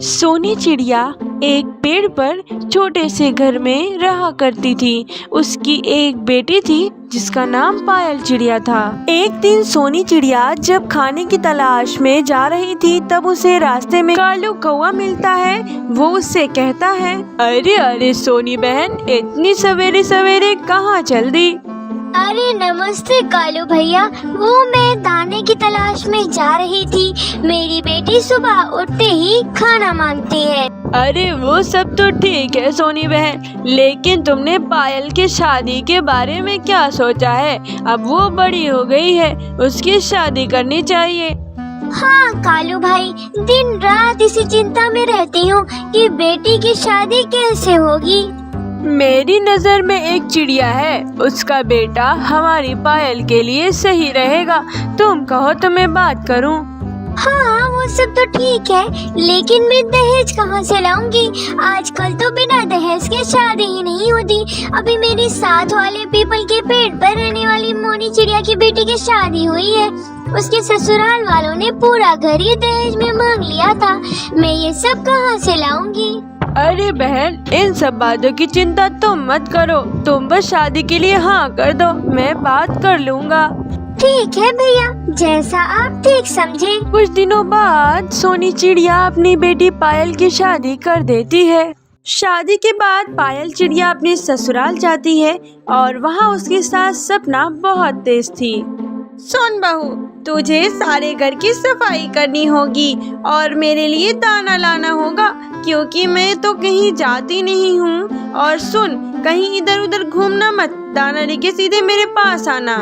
सोनी चिड़िया एक पेड़ पर छोटे से घर में रहा करती थी। उसकी एक बेटी थी जिसका नाम पायल चिड़िया था। एक दिन सोनी चिड़िया जब खाने की तलाश में जा रही थी तब उसे रास्ते में कालू कौवा मिलता है। वो उससे कहता है, अरे अरे सोनी बहन, इतनी सवेरे सवेरे कहाँ चल दी? अरे नमस्ते कालू भैया, वो मैं दाने की तलाश में जा रही थी। मेरी बेटी सुबह उठते ही खाना मांगती है। अरे वो सब तो ठीक है सोनी बहन, लेकिन तुमने पायल की शादी के बारे में क्या सोचा है? अब वो बड़ी हो गई है, उसकी शादी करनी चाहिए। हाँ कालू भाई, दिन रात इसी चिंता में रहती हूँ कि बेटी की शादी कैसे होगी। मेरी नजर में एक चिड़िया है, उसका बेटा हमारी पायल के लिए सही रहेगा। तुम कहो तो मैं बात करूं? हाँ वो सब तो ठीक है, लेकिन मैं दहेज कहाँ से लाऊंगी? आजकल तो बिना दहेज के शादी ही नहीं होती। अभी मेरी साथ वाले पीपल के पेड़ पर रहने वाली मोनी चिड़िया की बेटी की शादी हुई है। उसके ससुराल वालों ने पूरा घर ही दहेज में मांग लिया था। मैं ये सब कहाँ से लाऊंगी? अरे बहन, इन सब बातों की चिंता तुम मत करो, तुम बस शादी के लिए हाँ कर दो, मैं बात कर लूँगा। ठीक है भैया, जैसा आप ठीक समझे। कुछ दिनों बाद सोनी चिड़िया अपनी बेटी पायल की शादी कर देती है। शादी के बाद पायल चिड़िया अपने ससुराल जाती है और वहाँ उसकी सास सपना बहुत तेज थी। सुन बहू, तुझे सारे घर की सफाई करनी होगी और मेरे लिए दाना लाना होगा, क्योंकि मैं तो कहीं जाती नहीं हूँ। और सुन, कहीं इधर उधर घूमना मत, दाना लेके सीधे मेरे पास आना।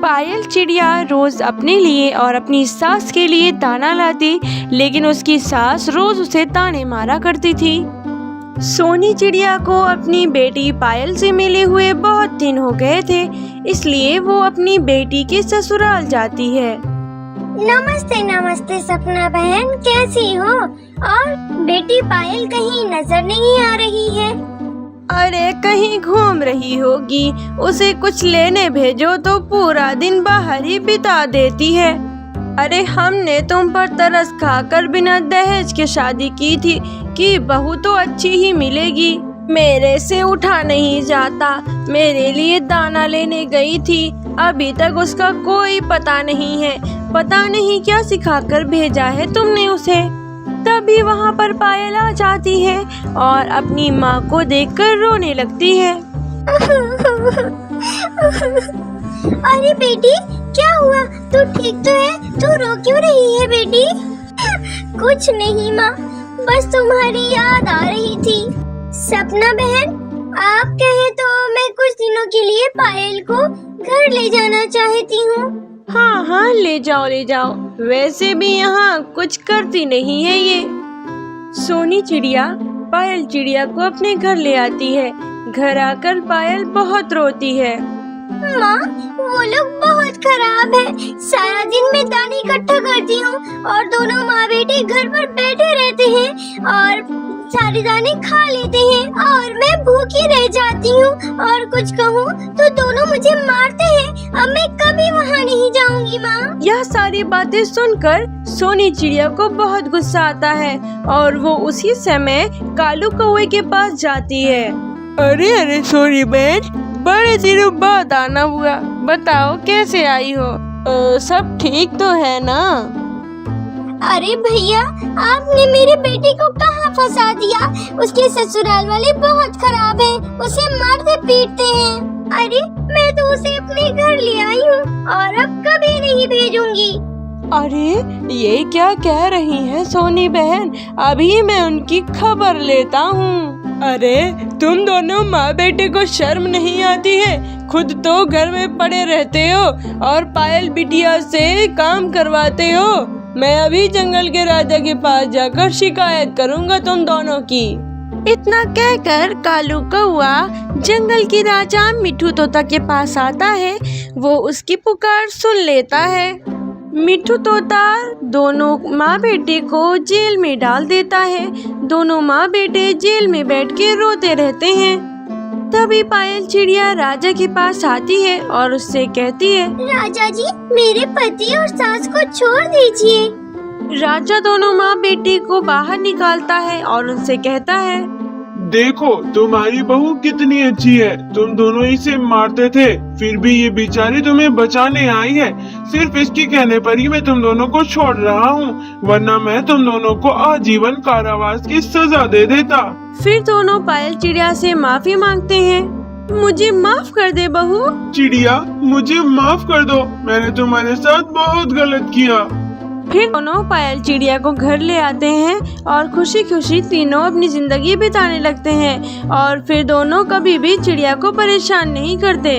पायल चिड़िया रोज अपने लिए और अपनी सास के लिए दाना लाती, लेकिन उसकी सास रोज उसे ताने मारा करती थी। सोनी चिड़िया को अपनी बेटी पायल से मिले हुए बहुत दिन हो गए थे, इसलिए वो अपनी बेटी के ससुराल जाती है। नमस्ते नमस्ते सपना बहन, कैसी हो? और बेटी पायल कहीं नजर नहीं आ रही है। अरे कहीं घूम रही होगी, उसे कुछ लेने भेजो तो पूरा दिन बाहर ही बिता देती है। अरे हमने तुम पर तरस खाकर बिना दहेज के शादी की थी कि बहू तो अच्छी ही मिलेगी। मेरे से उठा नहीं जाता, मेरे लिए दाना लेने गई थी, अभी तक उसका कोई पता नहीं है। पता नहीं क्या सिखाकर भेजा है तुमने उसे। तभी वहाँ पर पायल आ जाती है और अपनी माँ को देखकर रोने लगती है। अरे बेटी, क्या हुआ? तू ठीक तो है? तू रो क्यों रही है बेटी? कुछ नहीं माँ, बस तुम्हारी याद आ रही थी। सपना बहन, आप कहे तो मैं कुछ दिनों के लिए पायल को घर ले जाना चाहती हूँ। हाँ हाँ, ले जाओ ले जाओ, वैसे भी यहाँ कुछ करती नहीं है ये। सोनी चिड़िया पायल चिड़िया को अपने घर ले आती है। घर आकर पायल बहुत रोती है। माँ, वो लोग बहुत खराब है। सारा दिन मैं दाने इकट्ठा करती हूँ और दोनों माँ बेटे घर पर बैठे रहते हैं और सारे दाने खा लेते हैं और मैं भूखी रह जाती हूँ। और कुछ कहूँ तो दोनों मुझे मारते हैं। अब मैं कभी वहाँ नहीं जाऊँगी माँ। यह सारी बातें सुनकर सोनी चिड़िया को बहुत गुस्सा आता है और वो उसी समय कालू कौवे के पास जाती है। अरे अरे सोनी बहन, बड़े दिनों बाद आना हुआ, बताओ कैसे आई हो? सब ठीक तो है ना? अरे भैया, आपने मेरे बेटे को कहाँ फंसा दिया? उसके ससुराल वाले बहुत खराब हैं, उसे मारते पीटते हैं। अरे मैं तो उसे अपने घर ले आई हूँ और अब कभी नहीं भेजूंगी। अरे ये क्या कह रही है सोनी बहन? अभी मैं उनकी खबर लेता हूँ। अरे तुम दोनों माँ बेटे को शर्म नहीं आती है? खुद तो घर में पड़े रहते हो और पायल बिटिया से काम करवाते हो। मैं अभी जंगल के राजा के पास जाकर शिकायत करूँगा तुम दोनों की। इतना कहकर कालू कौवा जंगल की राजा मिठू तोता के पास आता है। वो उसकी पुकार सुन लेता है। मिठू तोता दोनों माँ बेटे को जेल में डाल देता है। दोनों माँ बेटे जेल में बैठ के रोते रहते हैं। तभी पायल चिड़िया राजा के पास आती है और उससे कहती है, राजा जी, मेरे पति और सास को छोड़ दीजिए। राजा दोनों माँ बेटी को बाहर निकालता है और उनसे कहता है, देखो तुम्हारी बहू कितनी अच्छी है, तुम दोनों इसे मारते थे फिर भी ये बेचारी तुम्हें बचाने आई है। सिर्फ इसके कहने पर ही मैं तुम दोनों को छोड़ रहा हूँ, वरना मैं तुम दोनों को आजीवन कारावास की सजा दे देता। फिर दोनों पायल चिड़िया से माफी मांगते हैं। मुझे माफ कर दे बहू। चिड़िया मुझे माफ कर दो, मैंने तुम्हारे साथ बहुत गलत किया। फिर दोनों पायल चिड़िया को घर ले आते हैं और खुशी खुशी तीनों अपनी जिंदगी बिताने लगते हैं और फिर दोनों कभी भी चिड़िया को परेशान नहीं करते।